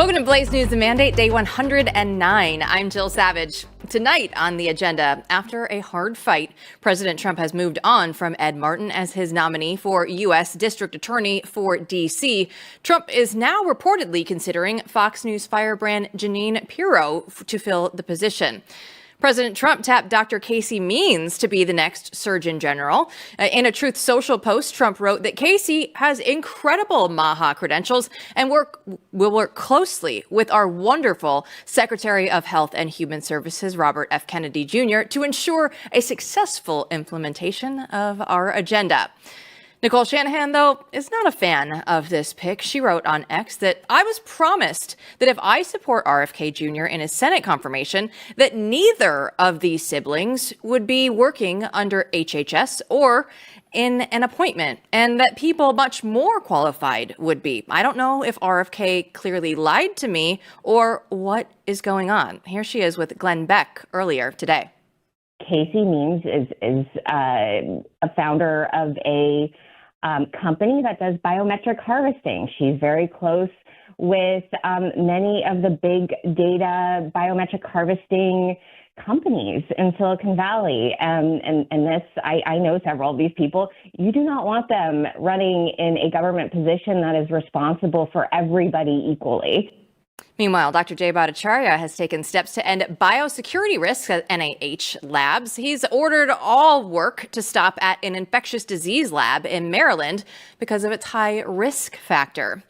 Welcome to Blaze News, the mandate, day 109. I'm Jill Savage. Tonight on the agenda, after a hard fight, President Trump has moved on from Ed Martin as his nominee for U.S. District Attorney for D.C. Trump is now reportedly considering Fox News firebrand Jeanine Pirro to fill the position. President Trump tapped Dr. Casey Means to be the next Surgeon General. In a Truth Social post, Trump wrote that Casey has incredible MAHA credentials and will work closely with our wonderful Secretary of Health and Human Services, Robert F. Kennedy Jr., to ensure a successful implementation of our agenda. Nicole Shanahan, though, is not a fan of this pick. She wrote on X that I was promised that if I support RFK Jr. in his Senate confirmation, that neither of these siblings would be working under HHS or in an appointment, and that people much more qualified would be. I don't know if RFK clearly lied to me or what is going on. Here she is with Glenn Beck earlier today. Casey Means is a founder of a company that does biometric harvesting. She's very close with many of the big data biometric harvesting companies in Silicon Valley. And this, I know several of these people. You do not want them running in a government position that is responsible for everybody equally. Meanwhile, Dr. Bhattacharya has taken steps to end biosecurity risks at NIH labs. He's ordered all work to stop at an infectious disease lab in Maryland because of its high risk factor.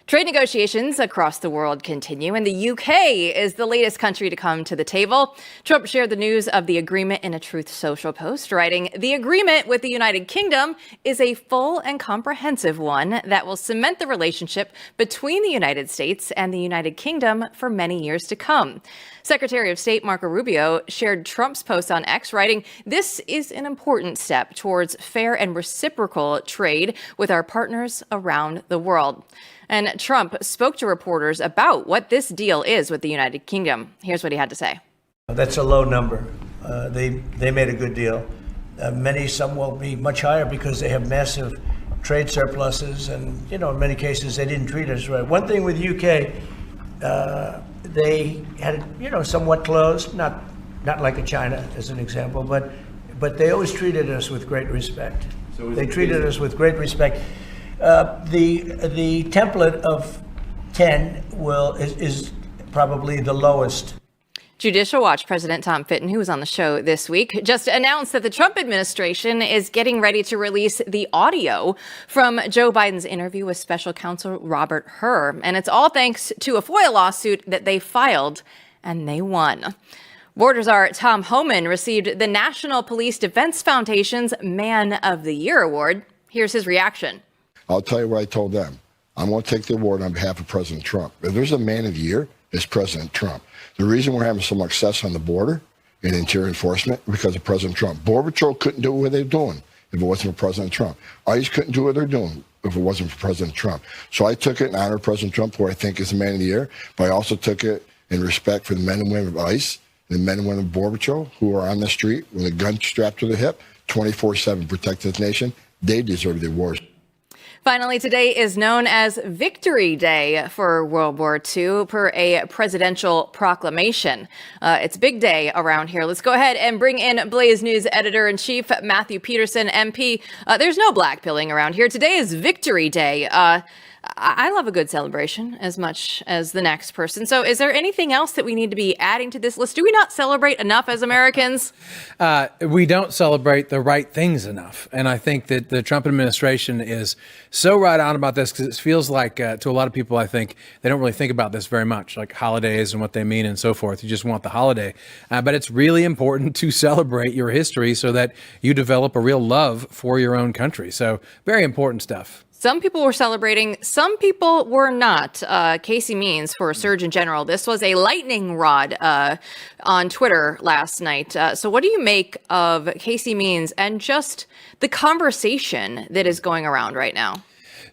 Trade negotiations across the world continue, and the UK is the latest country to come to the table. Trump shared the news of the agreement in a Truth Social post, writing, "The agreement with the United Kingdom is a full and comprehensive one that will cement the relationship between the United States and the United Kingdom for many years to come." Secretary of State Marco Rubio shared Trump's post on X, writing, "This is an important step towards fair and reciprocal trade with our partners around the world." And Trump spoke to reporters about what this deal is with the United Kingdom. Here's what he had to say. That's a low number. They made a good deal. Some will be much higher because they have massive trade surpluses, and in many cases they didn't treat us right. One thing with UK, they had somewhat closed, not like China as an example, but they always treated us with great respect. They treated us with great respect. The template of 10 is probably the lowest. Judicial Watch President Tom Fitton, who was on the show this week, just announced that the Trump administration is getting ready to release the audio from Joe Biden's interview with special counsel Robert Hur. And it's all thanks to a FOIA lawsuit that they filed, and they won. Border czar Tom Homan received the National Police Defense Foundation's Man of the Year award. Here's his reaction. I'll tell you what I told them. I'm going to take the award on behalf of President Trump. If there's a man of the year, it's President Trump. The reason we're having so much success on the border and interior enforcement is because of President Trump. Border Patrol couldn't do what they're doing if it wasn't for President Trump. ICE couldn't do what they're doing if it wasn't for President Trump. So I took it in honor of President Trump, who I think is the man of the year, but I also took it in respect for the men and women of ICE and the men and women of Border Patrol who are on the street with a gun strapped to their hip, 24/7 protect this nation. They deserve the awards. Finally, today is known as Victory Day for World War II per a presidential proclamation. It's a big day around here. Let's go ahead and bring in Blaze News Editor-in-Chief Matthew Peterson, MP. There's no blackpilling around here. Today is Victory Day. I love a good celebration as much as the next person. So is there anything else that we need to be adding to this list? Do we not celebrate enough as Americans? We don't celebrate the right things enough. And I think that the Trump administration is so right on about this because it feels like to a lot of people, I think they don't really think about this very much, like holidays and what they mean and so forth. You just want the holiday. But it's really important to celebrate your history so that you develop a real love for your own country. So very important stuff. Some people were celebrating, some people were not. Casey Means for Surgeon General. This was a lightning rod on Twitter last night. So what do you make of Casey Means and just the conversation that is going around right now?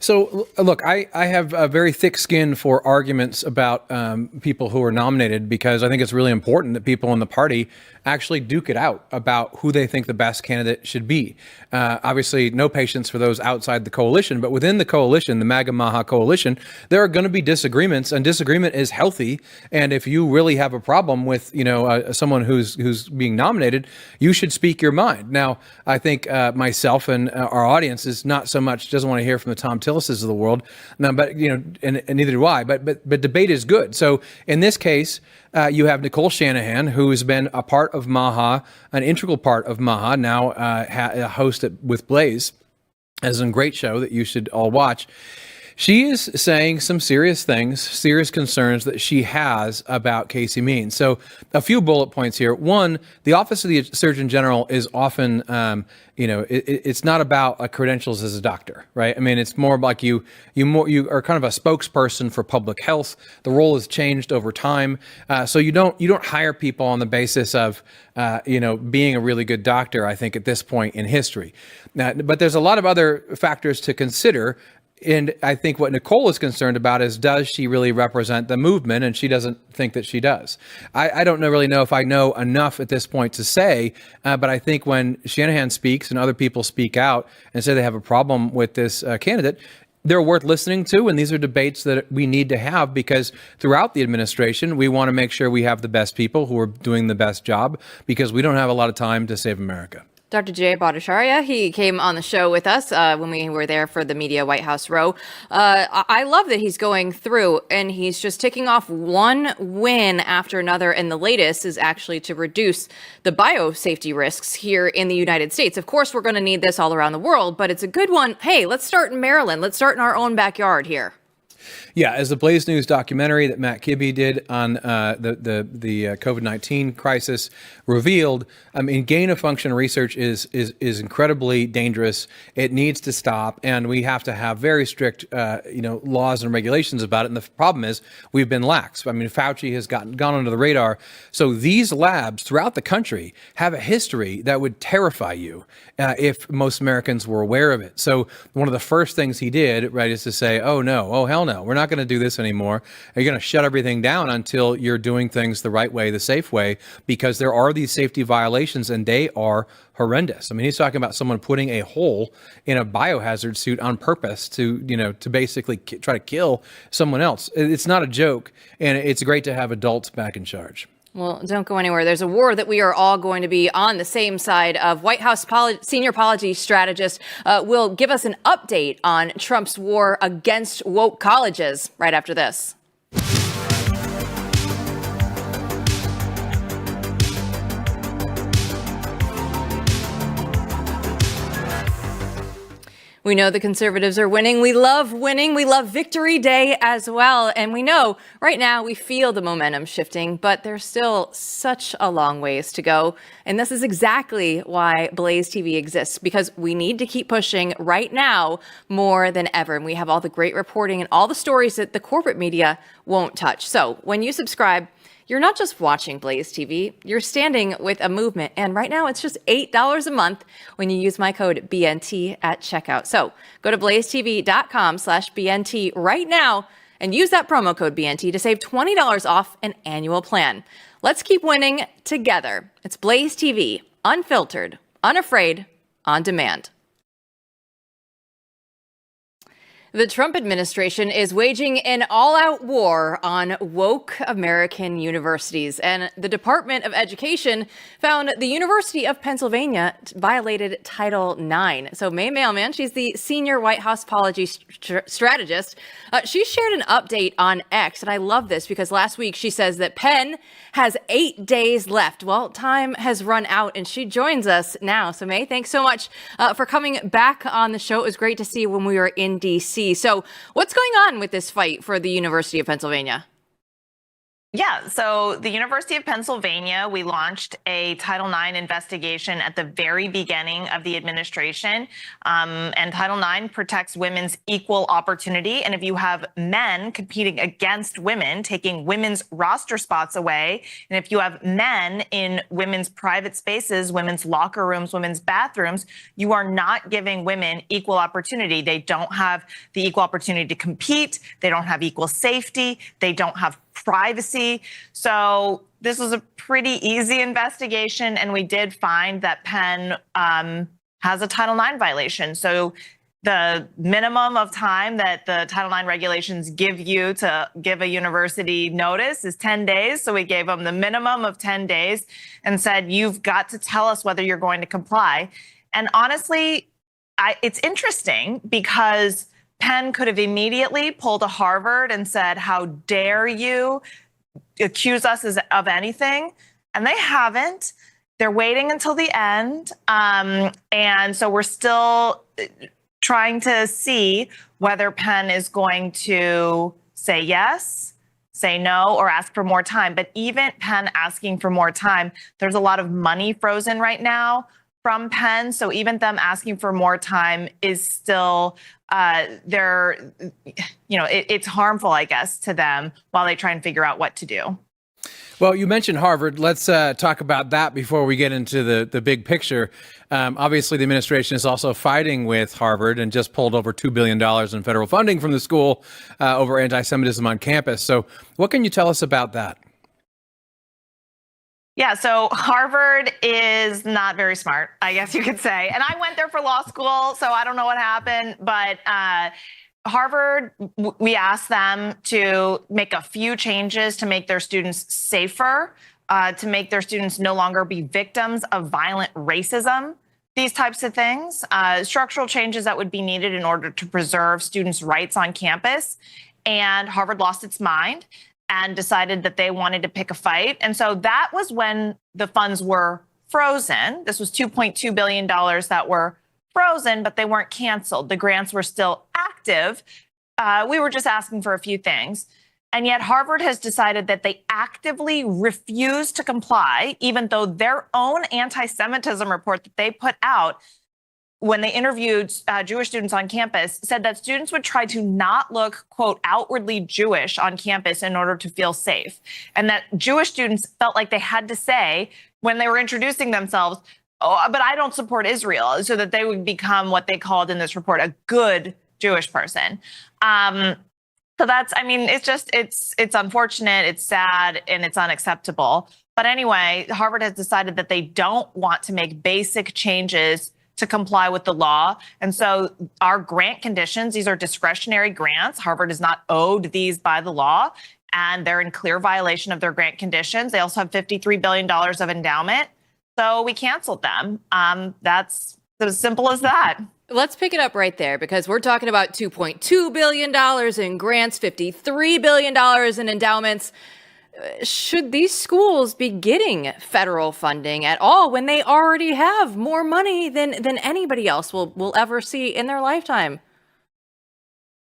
So, look, I have a very thick skin for arguments about people who are nominated because I think it's really important that people in the party actually duke it out about who they think the best candidate should be. Obviously, no patience for those outside the coalition, but within the coalition, the MAGA Maha coalition, there are going to be disagreements, and disagreement is healthy. And if you really have a problem with, someone who's being nominated, you should speak your mind. Now, I think myself and our audience is not so much doesn't want to hear from the Tom Tillises of the world, no, but and neither do I. But debate is good. So in this case, you have Nicole Shanahan, who has been a part of Maha, an integral part of Maha, now a host with Blaze, as a great show that you should all watch. She is saying some serious things, serious concerns that she has about Casey Means. So a few bullet points here. One, the Office of the Surgeon General is often, it's not about credentials as a doctor, right? I mean, it's more like you are kind of a spokesperson for public health. The role has changed over time. So you don't hire people on the basis of, being a really good doctor, I think, at this point in history. But there's a lot of other factors to consider. And I think what Nicole is concerned about is, does she really represent the movement? And she doesn't think that she does. I don't really know if I know enough at this point to say, but I think when Shanahan speaks and other people speak out and say they have a problem with this candidate, they're worth listening to. And these are debates that we need to have because throughout the administration, we want to make sure we have the best people who are doing the best job because we don't have a lot of time to save America. Dr. J. Bhattacharya, he came on the show with us when we were there for the Media White House Row. I love that he's going through and he's just ticking off one win after another. And the latest is actually to reduce the biosafety risks here in the United States. Of course, we're going to need this all around the world, but it's a good one. Hey, let's start in Maryland. Let's start in our own backyard here. Yeah, as the Blaze News documentary that Matt Kibbe did on the COVID-19 crisis revealed, I mean, gain-of-function research is incredibly dangerous. It needs to stop, and we have to have very strict, laws and regulations about it. And the problem is we've been lax. I mean, Fauci has gone under the radar. So these labs throughout the country have a history that would terrify you if most Americans were aware of it. So one of the first things he did, right, is to say, oh, no, oh, hell no, we're not going to do this anymore. You're going to shut everything down until you're doing things the right way, the safe way, because there are these safety violations and they are horrendous. I mean, he's talking about someone putting a hole in a biohazard suit on purpose to basically try to kill someone else. It's not a joke, and it's great to have adults back in charge. Well, don't go anywhere. There's a war that we are all going to be on the same side of. White House senior policy strategist will give us an update on Trump's war against woke colleges right after this. We know the conservatives are winning. We love winning. We love Victory Day as well. And we know right now we feel the momentum shifting, but there's still such a long ways to go. And this is exactly why Blaze TV exists, because we need to keep pushing right now more than ever. And we have all the great reporting and all the stories that the corporate media won't touch. So when you subscribe, you're not just watching Blaze TV, you're standing with a movement. And right now it's just $8 a month when you use my code BNT at checkout. So go to blazetv.com/BNT right now and use that promo code BNT to save $20 off an annual plan. Let's keep winning together. It's Blaze TV, unfiltered, unafraid, on demand. The Trump administration is waging an all-out war on woke American universities, and the Department of Education found the University of Pennsylvania violated Title IX. So Mailman, she's the senior White House policy strategist. She shared an update on X, and I love this because last week she says that Penn has 8 days left. Well, time has run out, and she joins us now. So May, thanks so much for coming back on the show. It was great to see you when we were in D.C. So what's going on with this fight for the University of Pennsylvania? Yeah, so the University of Pennsylvania, we launched a Title IX investigation at the very beginning of the administration. And Title IX protects women's equal opportunity. And if you have men competing against women, taking women's roster spots away, and if you have men in women's private spaces, women's locker rooms, women's bathrooms, you are not giving women equal opportunity. They don't have the equal opportunity to compete. They don't have equal safety. They don't have privacy. So this was a pretty easy investigation, and we did find that Penn has a Title IX violation. So the minimum of time that the Title IX regulations give you to give a university notice is 10 days. So we gave them the minimum of 10 days and said, you've got to tell us whether you're going to comply. And honestly, it's interesting because Penn could have immediately pulled a Harvard and said, how dare you accuse us of anything? And they haven't. They're waiting until the end. And so we're still trying to see whether Penn is going to say yes, say no, or ask for more time. But even Penn asking for more time, there's a lot of money frozen right now from Penn. So even them asking for more time is still it's harmful, I guess, to them while they try and figure out what to do. Well, you mentioned Harvard. Let's talk about that before we get into the big picture. Obviously, the administration is also fighting with Harvard and just pulled over $2 billion in federal funding from the school over anti-Semitism on campus. So what can you tell us about that? Yeah, so Harvard is not very smart, I guess you could say. And I went there for law school, so I don't know what happened. But Harvard, we asked them to make a few changes to make their students safer, to make their students no longer be victims of violent racism, these types of things, structural changes that would be needed in order to preserve students' rights on campus. And Harvard lost its mind and decided that they wanted to pick a fight. And so that was when the funds were frozen. This was $2.2 billion that were frozen, but they weren't canceled. The grants were still active. We were just asking for a few things. And yet Harvard has decided that they actively refuse to comply, even though their own anti-Semitism report that they put out when they interviewed Jewish students on campus said that students would try to not look, quote, outwardly Jewish on campus in order to feel safe. And that Jewish students felt like they had to say when they were introducing themselves, oh, but I don't support Israel, so that they would become what they called in this report a good Jewish person. So that's, I mean, it's unfortunate, it's sad, and it's unacceptable. But anyway, Harvard has decided that they don't want to make basic changes to comply with the law. And so our grant conditions, these are discretionary grants. Harvard is not owed these by the law, and they're in clear violation of their grant conditions. They also have $53 billion of endowment. So we canceled them. That's as simple as that. Let's pick it up right there, because we're talking about $2.2 billion in grants, $53 billion in endowments. Should these schools be getting federal funding at all when they already have more money than anybody else will ever see in their lifetime?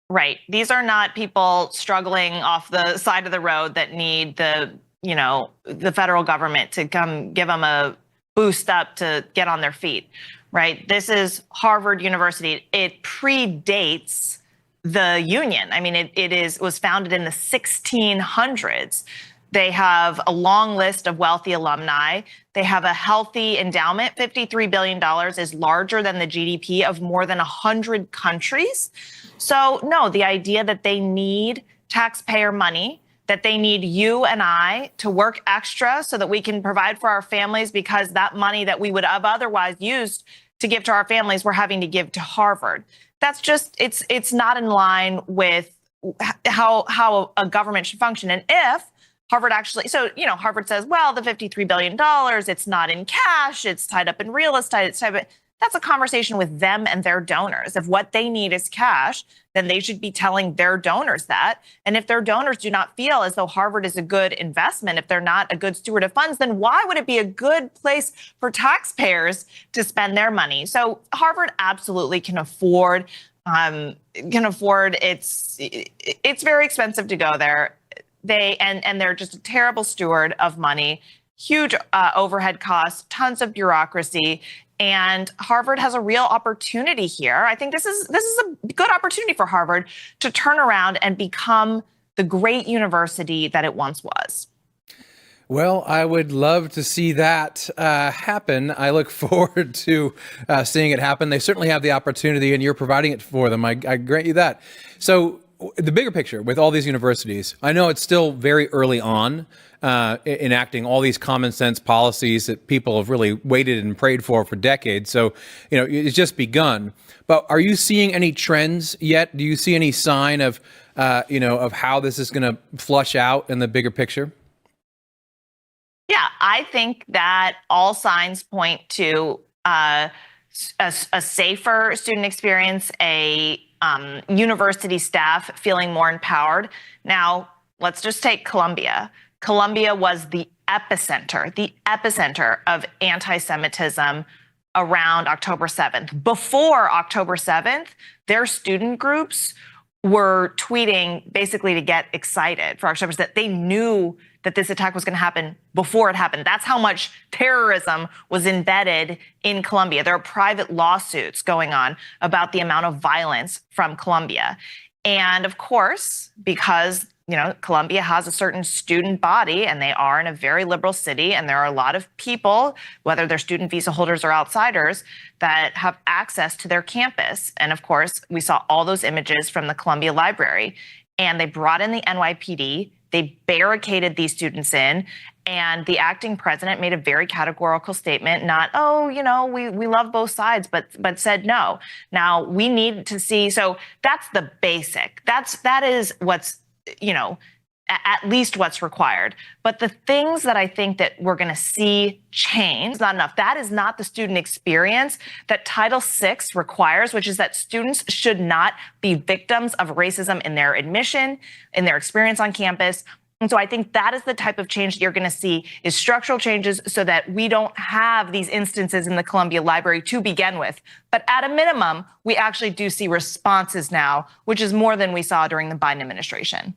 Right. These are not people struggling off the side of the road that need the federal government to come give them a boost up to get on their feet. Right. This is Harvard University. It predates the union. I mean, it was founded in the 1600s. They have a long list of wealthy alumni. They have a healthy endowment. $53 billion is larger than the GDP of more than 100 countries. So, no, the idea that they need taxpayer money, that they need you and I to work extra so that we can provide for our families, because that money that we would have otherwise used to give to our families, we're having to give to Harvard. That's just, it's not in line with how a government should function. And if Harvard actually, Harvard says, well, the $53 billion, it's not in cash, it's tied up in real estate, that's a conversation with them and their donors. If what they need is cash, then they should be telling their donors that. And if their donors do not feel as though Harvard is a good investment, if they're not a good steward of funds, then why would it be a good place for taxpayers to spend their money? So Harvard absolutely can afford it's very expensive to go there. they're just a terrible steward of money, huge overhead costs, tons of bureaucracy. And Harvard has a real opportunity here. I think this is a good opportunity for Harvard to turn around and become the great university that it once was. Well, I would love to see that happen. I look forward to seeing it happen. They certainly have the opportunity, and you're providing it for them. I grant you that. So the bigger picture with all these universities, I know it's still very early on enacting all these common sense policies that people have really waited and prayed for decades. So, it's just begun. But are you seeing any trends yet? Do you see any sign of, of how this is going to flush out in the bigger picture? Yeah, I think that all signs point to a safer student experience, a university staff feeling more empowered. Now, let's just take Columbia. Columbia was the epicenter of anti-Semitism around October 7th. Before October 7th, their student groups were tweeting basically to get excited for October 7th. They knew that this attack was going to happen before it happened. That's how much terrorism was embedded in Columbia. There are private lawsuits going on about the amount of violence from Columbia. And of course, because Columbia has a certain student body and they are in a very liberal city, and there are a lot of people, whether they're student visa holders or outsiders, that have access to their campus. And of course, we saw all those images from the Columbia Library, and they brought in the NYPD. They barricaded these students in, and the acting president made a very categorical statement, not, we love both sides, but said no. Now, we need to see, so that's the basic. That is what's, at least what's required. But the things that I think that we're going to see change is not enough. That is not the student experience that Title VI requires, which is that students should not be victims of racism in their admission, in their experience on campus. And so I think that is the type of change that you're going to see, is structural changes so that we don't have these instances in the Columbia Library to begin with. But at a minimum, we actually do see responses now, which is more than we saw during the Biden administration.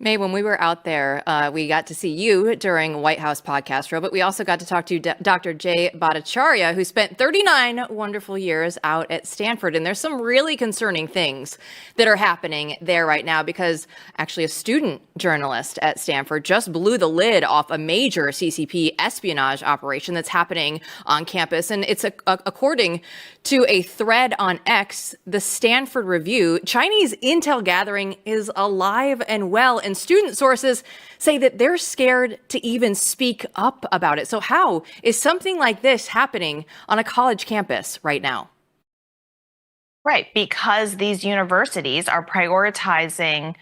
May, when we were out there, we got to see you during White House Podcast Row, but we also got to talk to Dr. Jay Bhattacharya, who spent 39 wonderful years out at Stanford. And there's some really concerning things that are happening there right now, because actually a student journalist at Stanford just blew the lid off a major CCP espionage operation that's happening on campus. And it's according to a thread on X, the Stanford Review, Chinese intel gathering is alive and well. And student sources say that they're scared to even speak up about it. So how is something like this happening on a college campus right now? Right, because these universities are prioritizing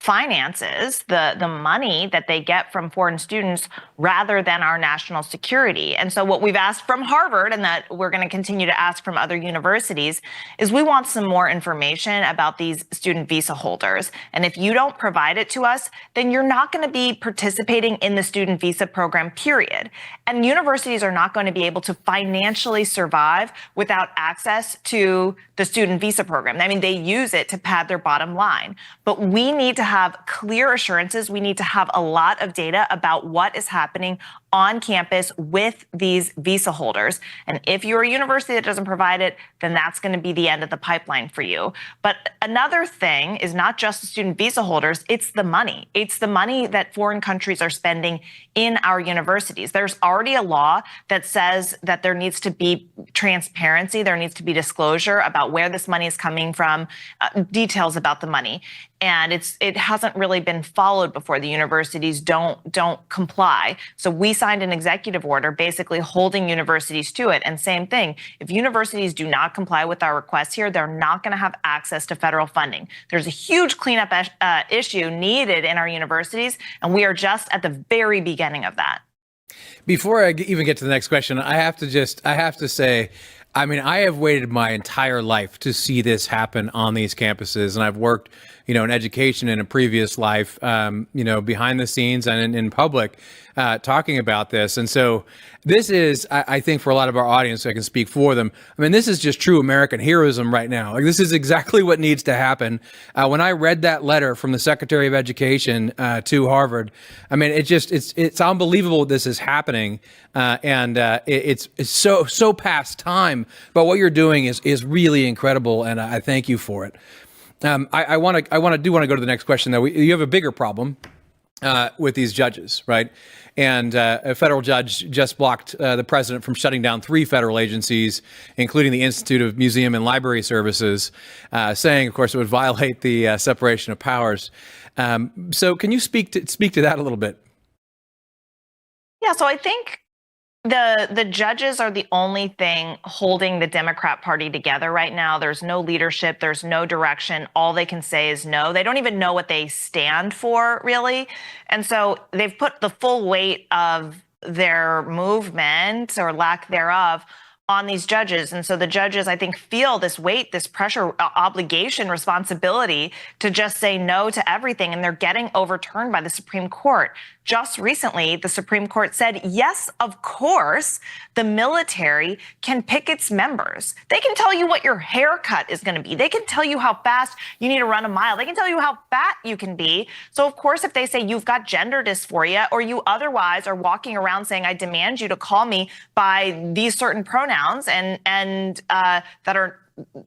finances, the money that they get from foreign students, rather than our national security. And so what we've asked from Harvard, and that we're going to continue to ask from other universities, is we want some more information about these student visa holders. And if you don't provide it to us, then you're not going to be participating in the student visa program, period. And universities are not going to be able to financially survive without access to the student visa program. I mean, they use it to pad their bottom line. But we need to have clear assurances. We need to have a lot of data about what is happening on campus with these visa holders. And if you're a university that doesn't provide it, then that's going to be the end of the pipeline for you. But another thing is not just the student visa holders, it's the money. It's the money that foreign countries are spending in our universities. There's already a law that says that there needs to be transparency, there needs to be disclosure about where this money is coming from, details about the money. And it hasn't really been followed before. The universities don't comply. So we signed an executive order basically holding universities to it. And same thing, if universities do not comply with our requests here, they're not going to have access to federal funding. There's a huge cleanup issue needed in our universities, and we are just at the very beginning of that. Before I even get to the next question, I have to say, I mean, I have waited my entire life to see this happen on these campuses, and I've worked, in education in a previous life, behind the scenes and in public, talking about this. And so this is, I think, for a lot of our audience, I can speak for them. I mean, this is just true American heroism right now. Like, this is exactly what needs to happen. When I read that letter from the Secretary of Education to Harvard, I mean, it's unbelievable this is happening, and it's so past time. But what you're doing is really incredible, and I thank you for it. I want to go to the next question though. You have a bigger problem with these judges, right? And a federal judge just blocked the president from shutting down 3 federal agencies, including the Institute of Museum and Library Services, saying, of course, it would violate the separation of powers. So can you speak to that a little bit? Yeah, so I think the judges are the only thing holding the Democrat Party together right now. There's no leadership. There's no direction. All they can say is no. They don't even know what they stand for, really. And so they've put the full weight of their movement or lack thereof on these judges. And so the judges, I think, feel this weight, this pressure, obligation, responsibility to just say no to everything. And they're getting overturned by the Supreme Court. Just recently, the Supreme Court said, yes, of course, the military can pick its members. They can tell you what your haircut is going to be. They can tell you how fast you need to run a mile. They can tell you how fat you can be. So, of course, if they say you've got gender dysphoria, or you otherwise are walking around saying, I demand you to call me by these certain pronouns and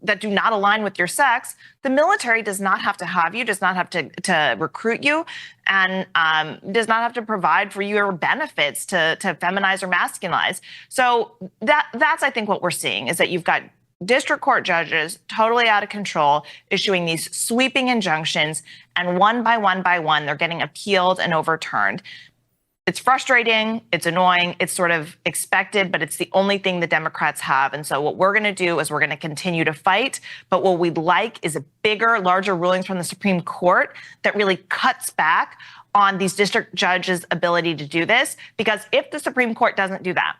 that do not align with your sex, the military does not have to have you, does not have to recruit you, and does not have to provide for your benefits to feminize or masculinize. So that's, I think, what we're seeing is that you've got district court judges totally out of control, issuing these sweeping injunctions, and one by one, they're getting appealed and overturned. It's frustrating, it's annoying, it's sort of expected, but it's the only thing the Democrats have. And so what we're going to do is we're going to continue to fight. But what we'd like is a bigger, larger rulings from the Supreme Court that really cuts back on these district judges' ability to do this. Because if the Supreme Court doesn't do that,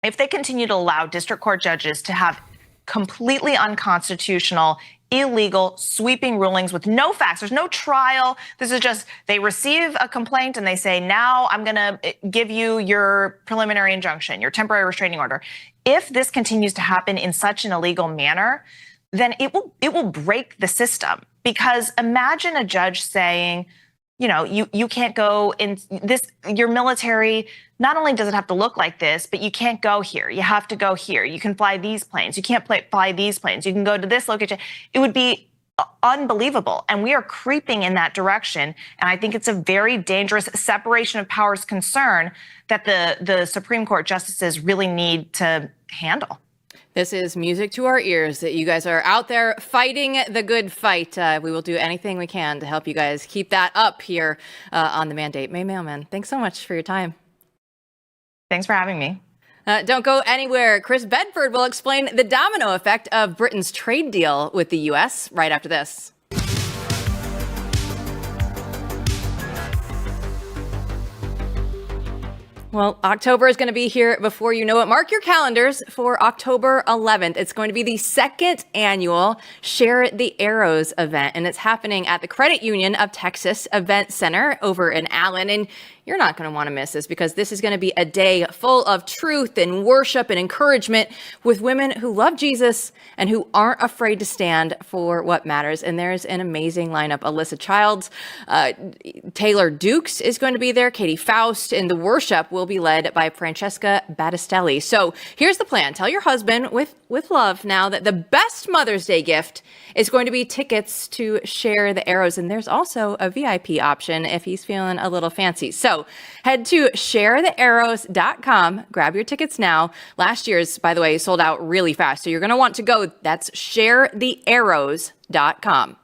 if they continue to allow district court judges to have completely unconstitutional, illegal, sweeping rulings with no facts. There's no trial. This is just, they receive a complaint and they say, now I'm going to give you your preliminary injunction, your temporary restraining order. If this continues to happen in such an illegal manner, then it will break the system. Because imagine a judge saying, you can't go in this, your military, not only does it have to look like this, but you can't go here. You have to go here. You can fly these planes. You can't fly these planes. You can go to this location. It would be unbelievable. And we are creeping in that direction. And I think it's a very dangerous separation of powers concern that the Supreme Court justices really need to handle. This is music to our ears that you guys are out there fighting the good fight. We will do anything we can to help you guys keep that up here on The Mandate. Mailman, thanks so much for your time. Thanks for having me. Don't go anywhere. Chris Bedford will explain the domino effect of Britain's trade deal with the U.S. right after this. Well, October is going to be here before you know it. Mark your calendars for October 11th. It's going to be the second annual Share the Arrows event, and it's happening at the Credit Union of Texas Event Center over in Allen. And you're not going to want to miss this because this is going to be a day full of truth and worship and encouragement with women who love Jesus and who aren't afraid to stand for what matters. And there's an amazing lineup. Alyssa Childs, Taylor Dukes is going to be there, Katie Faust, and the worship will be led by Francesca Battistelli. So here's the plan. Tell your husband with love now that the best Mother's Day gift is going to be tickets to Share the Arrows. And there's also a VIP option if he's feeling a little fancy. So head to sharethearrows.com. Grab your tickets now. Last year's, by the way, sold out really fast. So you're going to want to go. That's sharethearrows.com.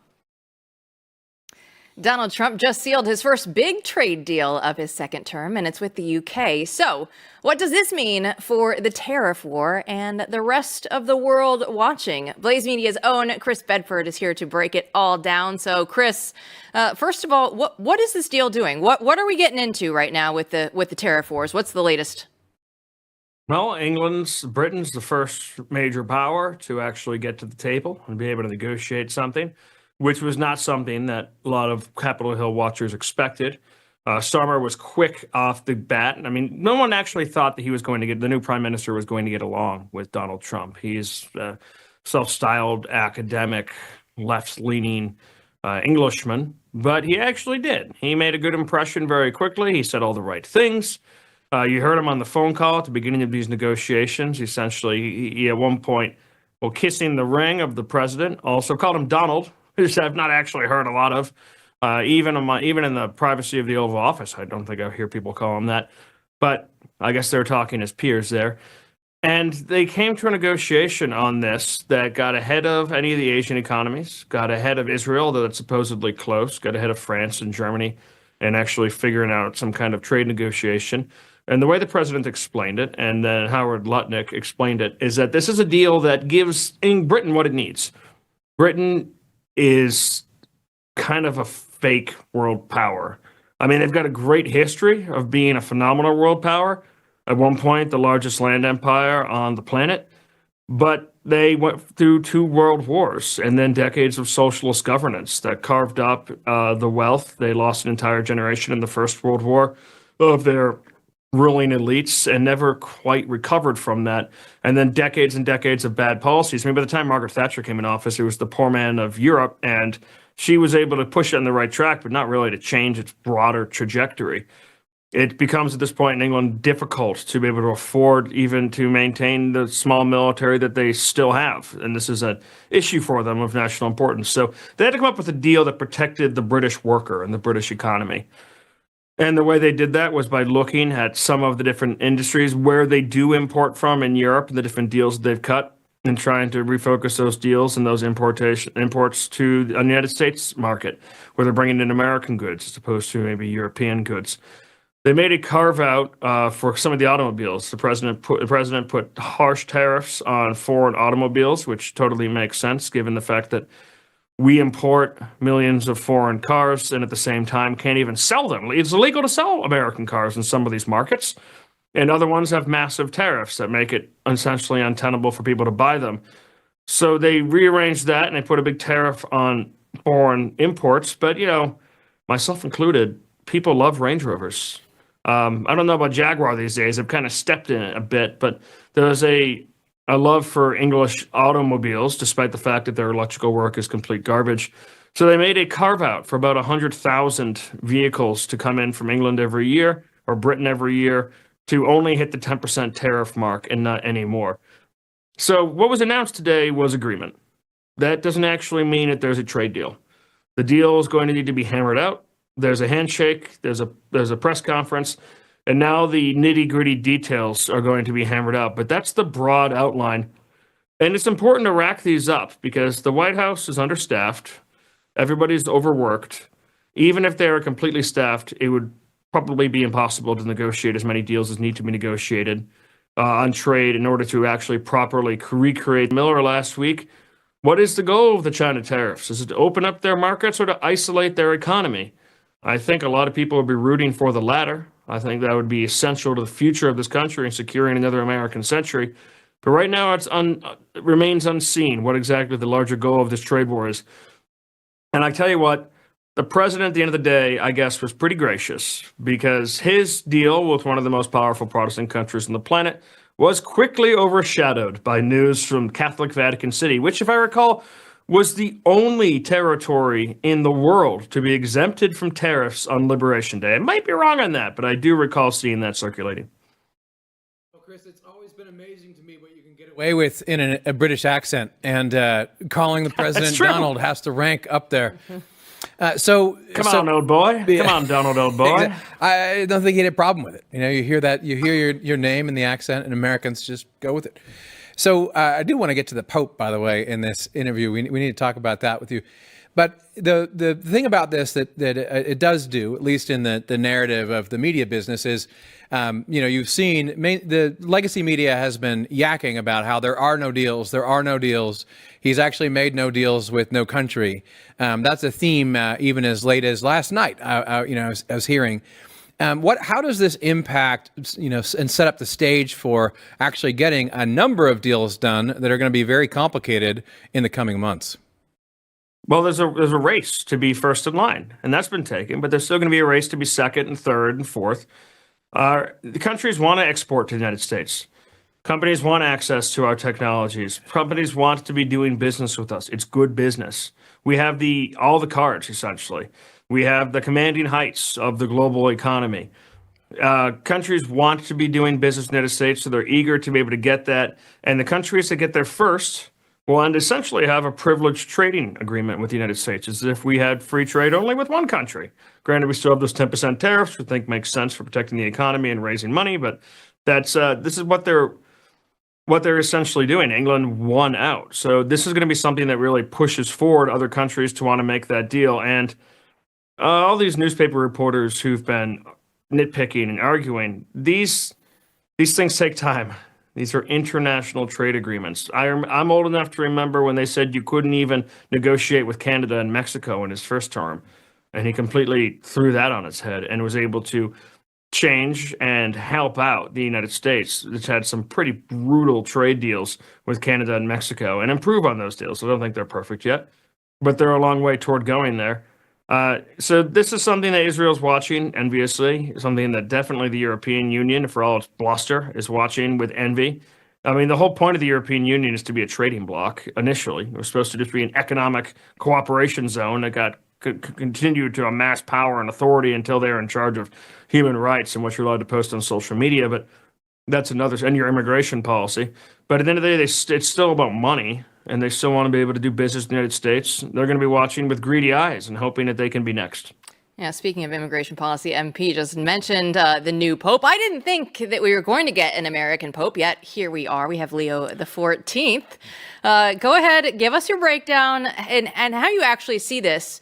Donald Trump just sealed his first big trade deal of his second term, and it's with the UK. So what does this mean for the tariff war and the rest of the world watching? Blaze Media's own Chris Bedford is here to break it all down. So, Chris, first of all, what is this deal doing? What are we getting into right now with the tariff wars? What's the latest? Well, Britain's the first major power to actually get to the table and be able to negotiate something. which was not something that a lot of Capitol Hill watchers expected. Starmer was quick off the bat. I mean, no one actually thought that the new prime minister was going to get along with Donald Trump. He's a self-styled academic, left-leaning Englishman, but he actually did. He made a good impression very quickly. He said all the right things. You heard him on the phone call at the beginning of these negotiations. Essentially, he at one point, while kissing the ring of the president, also called him Donald, which I've not actually heard a lot of. Even in the privacy of the Oval Office, I don't think I hear people call him that. But I guess they were talking as peers there. And they came to a negotiation on this that got ahead of any of the Asian economies, got ahead of Israel, though it's supposedly close, got ahead of France and Germany, and actually figuring out some kind of trade negotiation. And the way the president explained it, and then Howard Lutnick explained it, is that this is a deal that gives Britain what it needs. Britain is kind of a fake world power. I mean, they've got a great history of being a phenomenal world power. At one point, the largest land empire on the planet. But they went through 2 world wars and then decades of socialist governance that carved up the wealth. They lost an entire generation in the First World War of their ruling elites and never quite recovered from that. And then decades and decades of bad policies. I mean, by the time Margaret Thatcher came in office, it was the poor man of Europe, and she was able to push it on the right track, but not really to change its broader trajectory. It becomes, at this point in England, difficult to be able to afford even to maintain the small military that they still have. And this is an issue for them of national importance. So they had to come up with a deal that protected the British worker and the British economy. And the way they did that was by looking at some of the different industries where they do import from in Europe and the different deals they've cut, and trying to refocus those deals and those imports to the United States market, where they're bringing in American goods as opposed to maybe European goods. They made a carve out for some of the automobiles. The president put harsh tariffs on foreign automobiles, which totally makes sense given the fact that we import millions of foreign cars and at the same time can't even sell them. It's illegal to sell American cars in some of these markets. And other ones have massive tariffs that make it essentially untenable for people to buy them. So they rearranged that and they put a big tariff on foreign imports. But, myself included, people love Range Rovers. I don't know about Jaguar these days. I've kind of stepped in it a bit, but there's a love for English automobiles, despite the fact that their electrical work is complete garbage. So they made a carve out for about 100,000 vehicles to come in from England every year, or Britain every year, to only hit the 10% tariff mark and not anymore. So what was announced today was agreement. That doesn't actually mean that there's a trade deal. The deal is going to need to be hammered out. There's a handshake, there's a press conference, and now the nitty-gritty details are going to be hammered out. But that's the broad outline. And it's important to rack these up because the White House is understaffed. Everybody's overworked. Even if they are completely staffed, it would probably be impossible to negotiate as many deals as need to be negotiated on trade in order to actually properly recreate. Miller last week, what is the goal of the China tariffs? Is it to open up their markets or to isolate their economy? I think a lot of people would be rooting for the latter. I think that would be essential to the future of this country and securing another American century. But right now, it remains unseen what exactly the larger goal of this trade war is. And I tell you what, the president, at the end of the day, I guess, was pretty gracious because his deal with one of the most powerful Protestant countries on the planet was quickly overshadowed by news from Catholic Vatican City, which, if I recall, was the only territory in the world to be exempted from tariffs on Liberation Day. I might be wrong on that, but I do recall seeing that circulating. Well, Chris, it's always been amazing to me what you can get away with in a British accent, and calling the president Donald has to rank up there. Come on, old boy. Come on, Donald, old boy. I don't think he had a problem with it. You hear that, you hear your name in the accent, and Americans just go with it. So I do want to get to the Pope, by the way, in this interview. We need to talk about that with you. But the thing about this that it does do, at least in the narrative of the media business, is you've seen the legacy media has been yakking about how there are no deals. There are no deals. He's actually made no deals with no country. That's a theme even as late as last night. I was hearing. How does this impact, and set up the stage for actually getting a number of deals done that are going to be very complicated in the coming months? Well, there's a race to be first in line, and that's been taken, but there's still going to be a race to be second and third and fourth. The countries want to export to the United States. Companies want access to our technologies. Companies want to be doing business with us. It's good business. We have all the cards, essentially. We have the commanding heights of the global economy. Countries want to be doing business in the United States, so they're eager to be able to get that. And the countries that get there first will essentially have a privileged trading agreement with the United States, as if we had free trade only with one country. Granted, we still have those 10% tariffs, which I think makes sense for protecting the economy and raising money, but this is what they're essentially doing. England won out. So this is going to be something that really pushes forward other countries to want to make that deal. And all these newspaper reporters who've been nitpicking and arguing, these things take time. These are international trade agreements. I'm old enough to remember when they said you couldn't even negotiate with Canada and Mexico in his first term. And he completely threw that on its head and was able to change and help out the United States, which had some pretty brutal trade deals with Canada and Mexico, and improve on those deals. I don't think they're perfect yet, but they're a long way toward going there. So this is something that Israel's watching enviously, something that definitely the European Union, for all its bluster, is watching with envy. I mean, the whole point of the European Union is to be a trading bloc initially. It was supposed to just be an economic cooperation zone that continued to amass power and authority until they're in charge of human rights and what you're allowed to post on social media. But that's another, and your immigration policy. But at the end of the day, it's still about money, and they still want to be able to do business in the United States. They're going to be watching with greedy eyes and hoping that they can be next. Yeah, speaking of immigration policy, MP just mentioned the new pope. I didn't think that we were going to get an American pope, yet here we are. We have Leo XIV. Go ahead, give us your breakdown and how you actually see this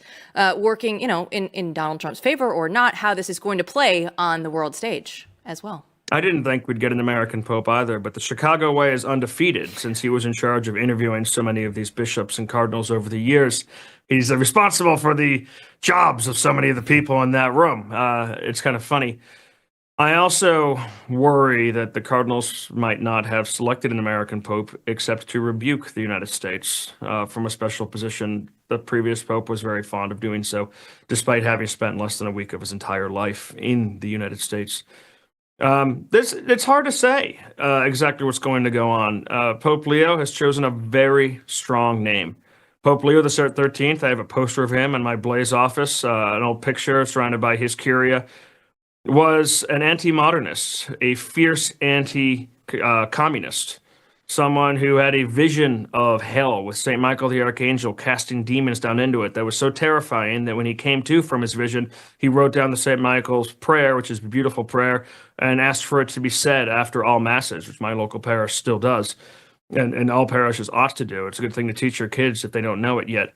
working, in Donald Trump's favor or not, how this is going to play on the world stage as well. I didn't think we'd get an American pope either, but the Chicago way is undefeated since he was in charge of interviewing so many of these bishops and cardinals over the years. He's responsible for the jobs of so many of the people in that room. It's kind of funny. I also worry that the cardinals might not have selected an American pope except to rebuke the United States from a special position. The previous pope was very fond of doing so, despite having spent less than a week of his entire life in the United States. It's hard to say exactly what's going to go on. Pope Leo has chosen a very strong name. Pope Leo XIII, I have a poster of him in my Blaze office, an old picture surrounded by his curia, was an anti-modernist, a fierce anti-communist, someone who had a vision of hell with St. Michael the Archangel casting demons down into it that was so terrifying that when he came to from his vision, he wrote down the St. Michael's prayer, which is a beautiful prayer, and asked for it to be said after all masses, which my local parish still does, and all parishes ought to do. It's a good thing to teach your kids if they don't know it yet.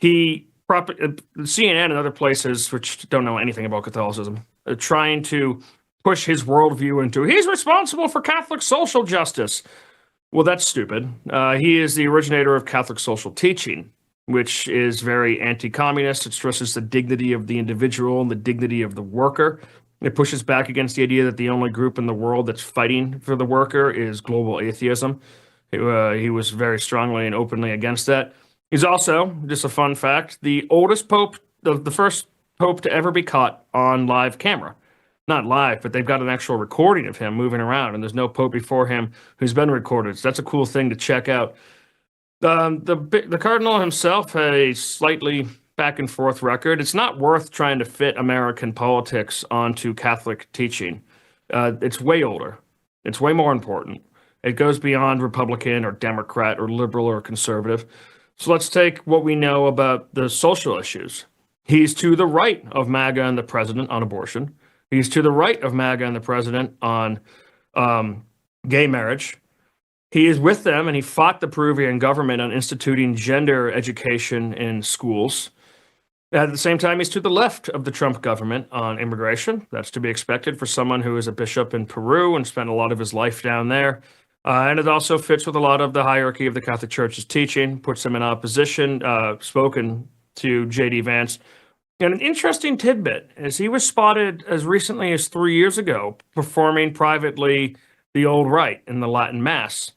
CNN and other places, which don't know anything about Catholicism, are trying to push his worldview into, he's responsible for Catholic social justice. Well, that's stupid. He is the originator of Catholic social teaching, which is very anti-communist. It stresses the dignity of the individual and the dignity of the worker. It pushes back against the idea that the only group in the world that's fighting for the worker is global atheism. He was very strongly and openly against that. He's also, just a fun fact, the oldest pope, the first pope to ever be caught on live camera. Not live, but they've got an actual recording of him moving around, and there's no pope before him who's been recorded. So that's a cool thing to check out. The cardinal himself had a slightly back and forth record. It's not worth trying to fit American politics onto Catholic teaching. It's way older. It's way more important. It goes beyond Republican or Democrat or liberal or conservative. So let's take what we know about the social issues. He's to the right of MAGA and the president on abortion. He's to the right of MAGA and the president on gay marriage. He is with them, and he fought the Peruvian government on instituting gender education in schools. At the same time, he's to the left of the Trump government on immigration. That's to be expected for someone who is a bishop in Peru and spent a lot of his life down there. And it also fits with a lot of the hierarchy of the Catholic Church's teaching, puts him in opposition, spoken to J.D. Vance. And an interesting tidbit is he was spotted as recently as 3 years ago performing privately the old rite in the Latin Mass.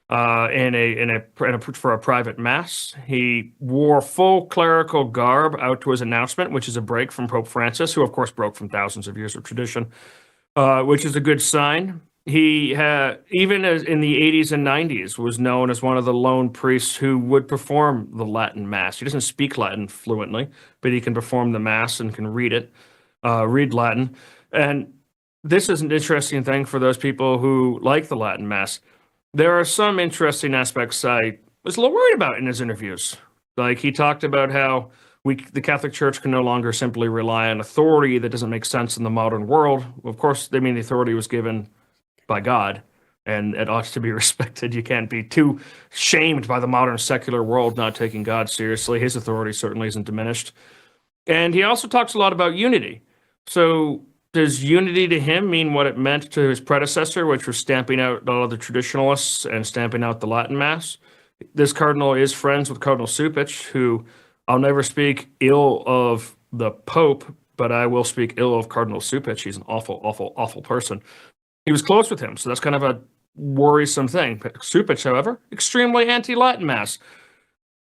for a private mass. He wore full clerical garb out to his announcement, which is a break from Pope Francis, who of course broke from thousands of years of tradition, which is a good sign. He even as in the 80s and 90s was known as one of the lone priests who would perform the Latin Mass. He doesn't speak Latin fluently, but he can perform the Mass and can read Latin. And this is an interesting thing for those people who like the Latin Mass. There are some interesting aspects I was a little worried about in his interviews. Like he talked about how the Catholic Church can no longer simply rely on authority that doesn't make sense in the modern world. Of course, the authority was given by God, and it ought to be respected. You can't be too shamed by the modern secular world not taking God seriously. His authority certainly isn't diminished. And he also talks a lot about unity. So does unity to him mean what it meant to his predecessor, which was stamping out all of the traditionalists and stamping out the Latin Mass? This cardinal is friends with Cardinal Cupich, who I'll never speak ill of the Pope, but I will speak ill of Cardinal Cupich. He's an awful, awful, awful person. He was close with him, so that's kind of a worrisome thing. Cupich, however, extremely anti-Latin Mass.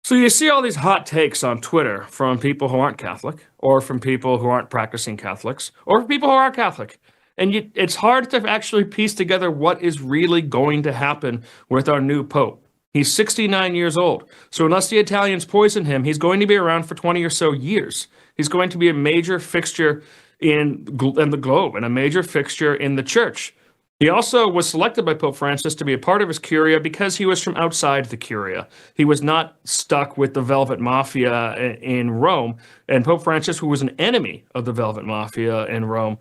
So you see all these hot takes on Twitter from people who aren't Catholic, or from people who aren't practicing Catholics, or from people who are Catholic. And it's hard to actually piece together what is really going to happen with our new Pope. He's 69 years old. So unless the Italians poison him, he's going to be around for 20 or so years. He's going to be a major fixture in the globe and a major fixture in the church. He also was selected by Pope Francis to be a part of his curia because he was from outside the curia. He was not stuck with the Velvet Mafia in Rome. And Pope Francis, who was an enemy of the Velvet Mafia in Rome,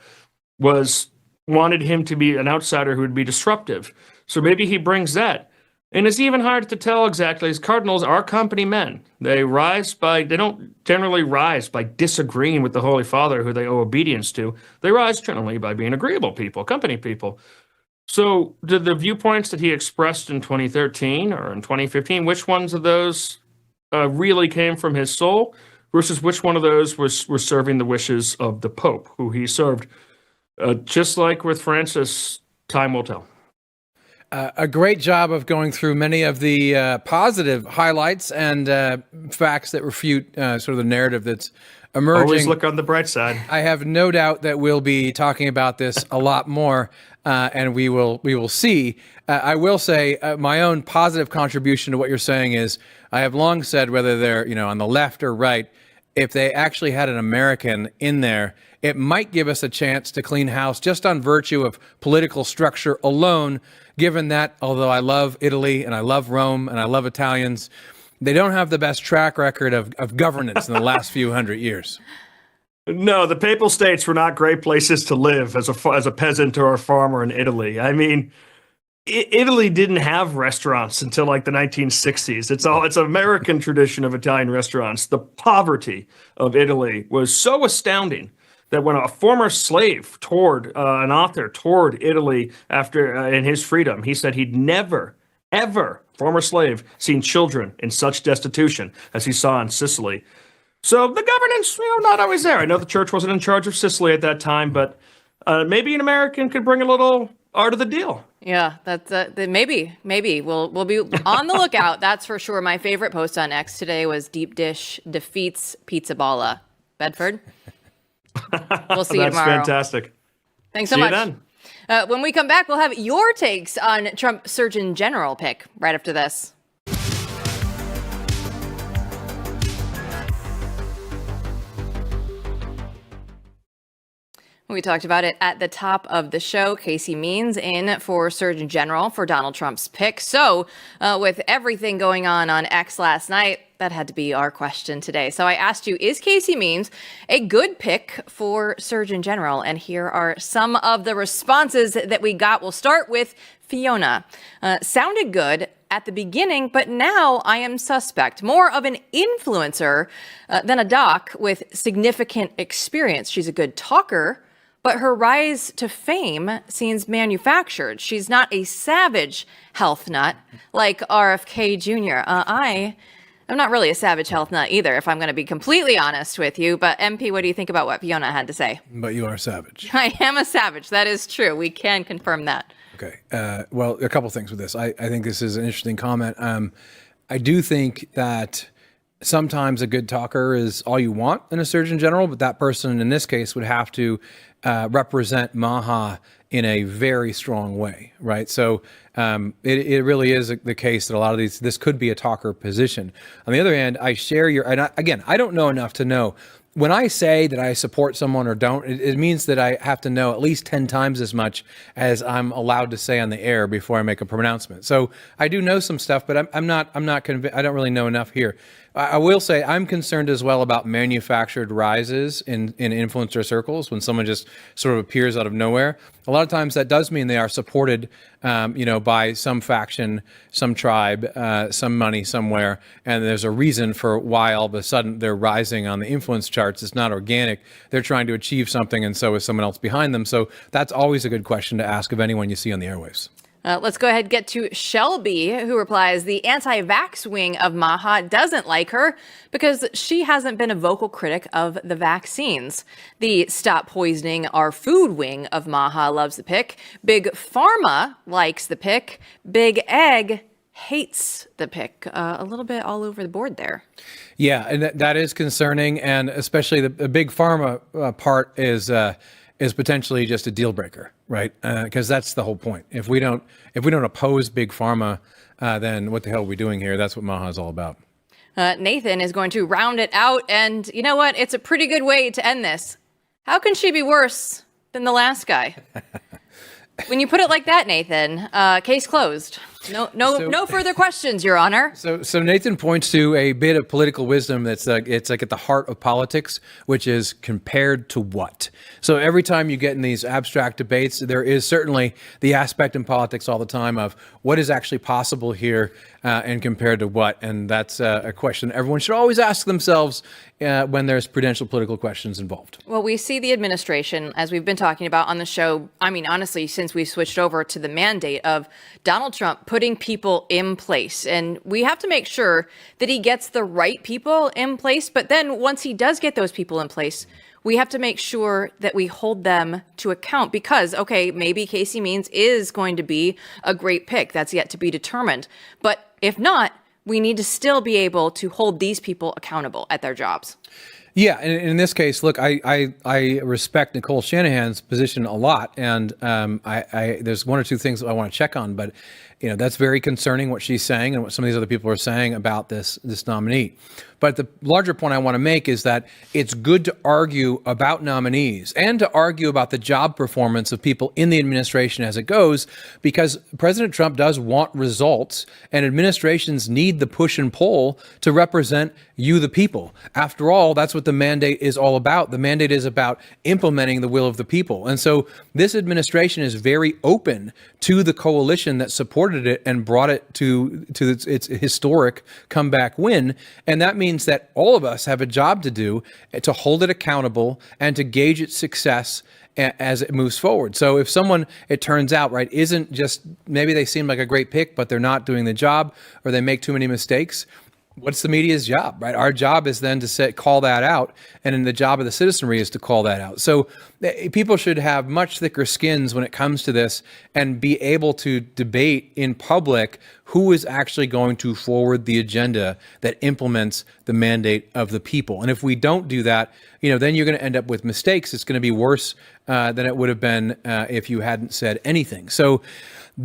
wanted him to be an outsider who would be disruptive. So maybe he brings that. And it's even hard to tell exactly, as cardinals are company men. They don't generally rise by disagreeing with the Holy Father, who they owe obedience to. They rise generally by being agreeable people, company people. So did the viewpoints that he expressed in 2013 or in 2015, which ones of those really came from his soul versus which one of those were serving the wishes of the Pope, who he served? Just like with Francis, time will tell. A great job of going through many of the positive highlights and facts that refute sort of the narrative that's emerging. Always look on the bright side. I have no doubt that we'll be talking about this a lot more, and we will see. I will say my own positive contribution to what you're saying is I have long said, whether they're on the left or right, if they actually had an American in there, it might give us a chance to clean house just on virtue of political structure alone, given that, although I love Italy and I love Rome and I love Italians, they don't have the best track record of governance in the last few hundred years. No, the Papal States were not great places to live as a peasant or a farmer in Italy. I mean, Italy didn't have restaurants until like the 1960s. It's an American tradition of Italian restaurants. The poverty of Italy was so astounding that when a former slave an author toured Italy after in his freedom, he said he'd never, ever, former slave, seen children in such destitution as he saw in Sicily. So the governance, not always there. I know the church wasn't in charge of Sicily at that time, but maybe an American could bring a little art of the deal. Yeah, that's maybe we'll be on the lookout. That's for sure. My favorite post on X today was Deep Dish defeats Pizza Balla. Bedford. We'll see you tomorrow. That's fantastic. Thanks so much. When we come back, we'll have your takes on Trump Surgeon General pick right after this. We talked about it at the top of the show. Casey Means in for Surgeon General for Donald Trump's pick. So with everything going on X last night, that had to be our question today. So I asked you, is Casey Means a good pick for Surgeon General? And here are some of the responses that we got. We'll start with Fiona. Sounded good at the beginning, but now I am suspect. More of an influencer than a doc with significant experience. She's a good talker, but her rise to fame seems manufactured. She's not a savage health nut like RFK Jr. I'm not really a savage health nut either, if I'm going to be completely honest with you. But MP, what do you think about what Fiona had to say? But you are savage. I am a savage. That is true. We can confirm that. Okay. Well, a couple things with this. I think this is an interesting comment. I do think that sometimes a good talker is all you want in a surgeon general, but that person in this case would have to represent Maha in a very strong way, right? So it really is the case that a lot of this could be a talker position. On the other hand, I share again, I don't know enough to know. When I say that I support someone or don't, it means that I have to know at least 10 times as much as I'm allowed to say on the air before I make a pronouncement. So I do know some stuff, but I'm not convinced. I don't really know enough here. I will say I'm concerned as well about manufactured rises in influencer circles when someone just sort of appears out of nowhere. A lot of times that does mean they are supported, by some faction, some tribe, some money somewhere, and there's a reason for why all of a sudden they're rising on the influence charts. It's not organic. They're trying to achieve something, and so is someone else behind them. So that's always a good question to ask of anyone you see on the airwaves. Let's go ahead and get to Shelby, who replies, the anti-vax wing of Maha doesn't like her because she hasn't been a vocal critic of the vaccines. The stop poisoning our food wing of Maha loves the pick. Big Pharma likes the pick. Big Egg hates the pick. A little bit all over the board there. Yeah, and that is concerning, and especially the Big Pharma part is potentially just a deal breaker, right? Because that's the whole point. If we don't oppose Big Pharma, then what the hell are we doing here? That's what Maha is all about. Nathan is going to round it out, and you know what? It's a pretty good way to end this. How can she be worse than the last guy? When you put it like that, Nathan, case closed. No further questions, Your Honor. So Nathan points to a bit of political wisdom that's it's like at the heart of politics, which is compared to what. So every time you get in these abstract debates, there is certainly the aspect in politics all the time of what is actually possible here and compared to what. And that's a question everyone should always ask themselves when there's prudential political questions involved. Well, we see the administration, as we've been talking about on the show, I mean, honestly, since we switched over to the mandate of Donald Trump putting people in place. And we have to make sure that he gets the right people in place. But then once he does get those people in place, we have to make sure that we hold them to account because, okay, maybe Casey Means is going to be a great pick. That's yet to be determined. But if not, we need to still be able to hold these people accountable at their jobs. Yeah, and in this case, look, I respect Nicole Shanahan's position a lot, and there's one or two things that I want to check on, but that's very concerning what she's saying and what some of these other people are saying about this nominee. But the larger point I want to make is that it's good to argue about nominees and to argue about the job performance of people in the administration as it goes, because President Trump does want results, and administrations need the push and pull to represent you, the people. After all, that's what the mandate is all about. The mandate is about implementing the will of the people. And so this administration is very open to the coalition that supported it and brought it to its historic comeback win. And that means that all of us have a job to do to hold it accountable and to gauge its success as it moves forward. So if someone, it turns out, right, isn't just, maybe they seem like a great pick, but they're not doing the job, or they make too many mistakes, what's the media's job, right? Our job is then to call that out, and then the job of the citizenry is to call that out. So people should have much thicker skins when it comes to this and be able to debate in public who is actually going to forward the agenda that implements the mandate of the people. And if we don't do that, then you're going to end up with mistakes. It's going to be worse than it would have been if you hadn't said anything. So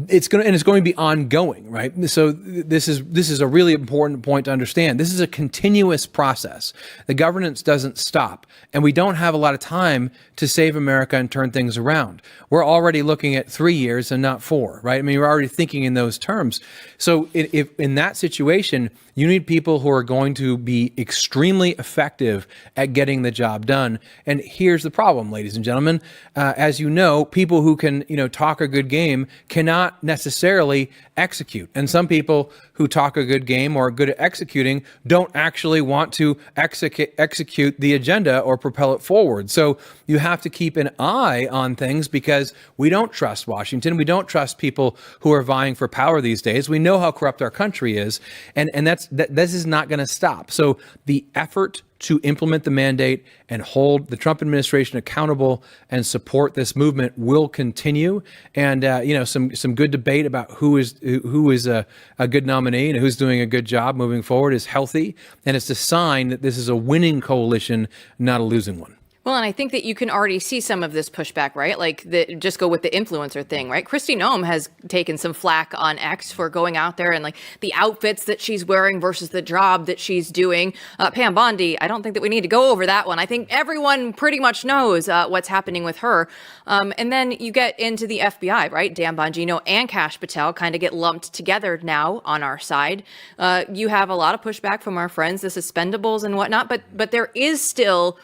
it's going to be ongoing, right? So this is a really important point to understand. This is a continuous process. The governance doesn't stop, and we don't have a lot of time to save America and turn things around. We're already looking at 3 years and not 4, right? I mean, we're already thinking in those terms. So if in that situation, you need people who are going to be extremely effective at getting the job done. And here's the problem, ladies and gentlemen. As you know, people who can, talk a good game cannot necessarily execute. And some people who talk a good game or are good at executing don't actually want to execute the agenda or propel it forward. So you have to keep an eye on things because we don't trust Washington. We don't trust people who are vying for power these days. We know how corrupt our country is. And this is not going to stop. So the effort to implement the mandate and hold the Trump administration accountable and support this movement will continue. And some good debate about who is a good nominee and who's doing a good job moving forward is healthy, and it's a sign that this is a winning coalition, not a losing one. Well, and I think that you can already see some of this pushback, right? Like, just go with the influencer thing, right? Kristi Noem has taken some flack on X for going out there and like the outfits that she's wearing versus the job that she's doing. Pam Bondi, I don't think that we need to go over that one. I think everyone pretty much knows what's happening with her. And then you get into the FBI, right? Dan Bongino and Kash Patel kind of get lumped together now on our side. You have a lot of pushback from our friends, the suspendables and whatnot, but there is still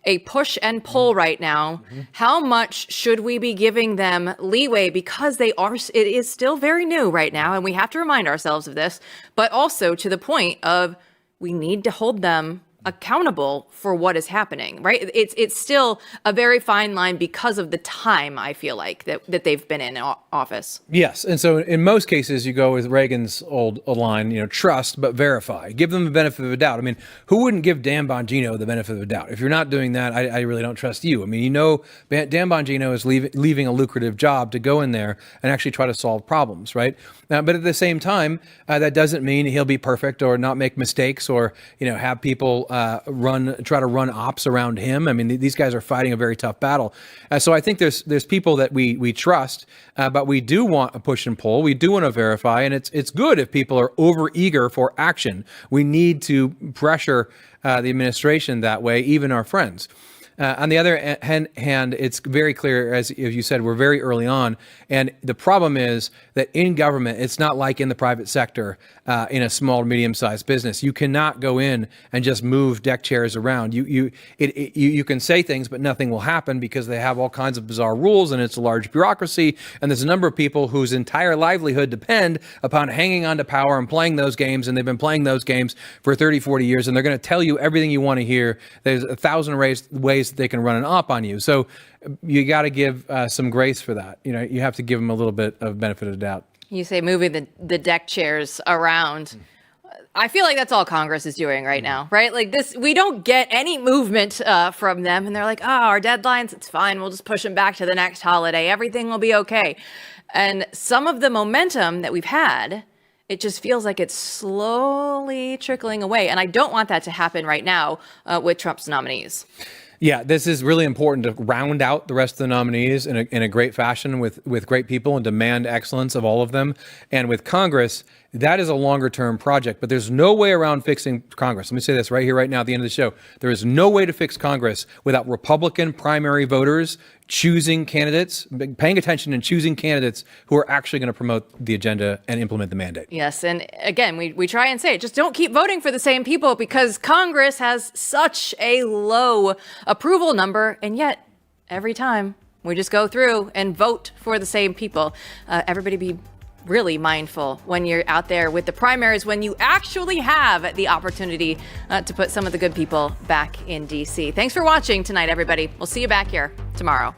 a push and pull right now. How much should we be giving them leeway, because it is still very new right now, and we have to remind ourselves of this, but also to the point of we need to hold them accountable for what is happening, right? It's still a very fine line because of the time, I feel like, that they've been in office. Yes. And so in most cases, you go with Reagan's old line, trust but verify. Give them the benefit of the doubt. I mean, who wouldn't give Dan Bongino the benefit of the doubt? If you're not doing that, I really don't trust you. I mean, Dan Bongino is leaving a lucrative job to go in there and actually try to solve problems, right? But at the same time, that doesn't mean he'll be perfect or not make mistakes or, have people try to run ops around him. I mean, these guys are fighting a very tough battle. So I think there's people that we trust, but we do want a push and pull. We do want to verify, and it's good if people are over eager for action. We need to pressure the administration that way, even our friends. On the other hand, it's very clear, as you said, we're very early on. And the problem is that in government, it's not like in the private sector, in a small to medium-sized business. You cannot go in and just move deck chairs around. You can say things, but nothing will happen because they have all kinds of bizarre rules, and it's a large bureaucracy. And there's a number of people whose entire livelihood depend upon hanging on to power and playing those games. And they've been playing those games for 30, 40 years, and they're going to tell you everything you want to hear. There's 1,000 ways that they can run an op on you. So you got to give some grace for that. You have to give them a little bit of benefit of the doubt. You say moving the deck chairs around. I feel like that's all Congress is doing right now, right? Like this, we don't get any movement from them, and they're like, our deadlines, it's fine. We'll just push them back to the next holiday. Everything will be okay. And some of the momentum that we've had, it just feels like it's slowly trickling away. And I don't want that to happen right now with Trump's nominees. Yeah, this is really important to round out the rest of the nominees in a great fashion with great people and demand excellence of all of them. And with Congress, that is a longer term project, but there's no way around fixing Congress. Let me say this right here, right now, at the end of the show. There is no way to fix Congress without Republican primary voters choosing candidates, paying attention and choosing candidates who are actually going to promote the agenda and implement the mandate. Yes. And again, we try and say it, just don't keep voting for the same people, because Congress has such a low approval number. And yet every time we just go through and vote for the same people. Everybody be really mindful when you're out there with the primaries, when you actually have the opportunity to put some of the good people back in DC. Thanks for watching tonight, everybody. We'll see you back here tomorrow.